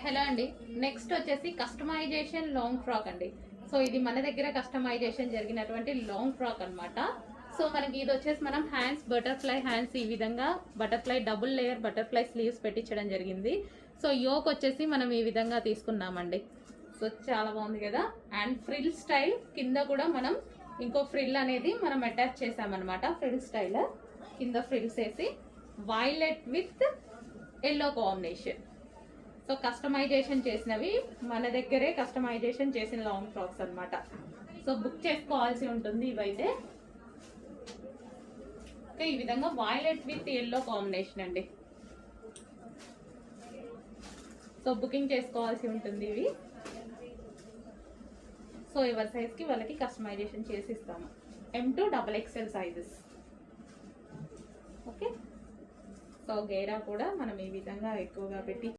Hello అండి, next వచ్చేసి customization long frock అండి. సో ఇది మన దగ్గర కస్టమైజేషన్ జరిగినటువంటి లాంగ్ ఫ్రాక్ అన్నమాట. సో మనకి ఇది వచ్చేసి మనం హ్యాండ్స్, బటర్ఫ్లై హ్యాండ్స్, ఈ విధంగా butterfly double layer butterfly sleeves పెట్టించడం జరిగింది. సో యోక్ వచ్చేసి మనం ఈ విధంగా తీసుకున్నామండి. సో చాలా బాగుంది కదా. అండ్ ఫ్రిల్ స్టైల్ కింద కూడా మనం ఇంకో ఫ్రిల్ అనేది మనం అటాచ్ చేసామన్నమాట. ఫ్రిల్ స్టైల్ కింద ఫ్రిల్స్ వేసి violet with yellow combination. So customization చేసినవి మన దగ్గరే కస్టమైజేషన్ చేసిన లాంగ్ ఫ్రాక్స్ అన్నమాట. సో బుక్ చేసుకోవాల్సి ఉంటుంది ఇవైతే. ఈ విధంగా వైలెట్ విత్ ఎల్లో కాంబినేషన్ అండి. సో బుకింగ్ చేసుకోవాల్సి ఉంటుంది ఇవి. సో ఎవరి సైజ్కి వాళ్ళకి కస్టమైజేషన్ చేసి ఇస్తాము. M2 XXL sizes. Okay. So గేరా కూడా మనం ఈ విధంగా ఎక్కువగా పెట్టి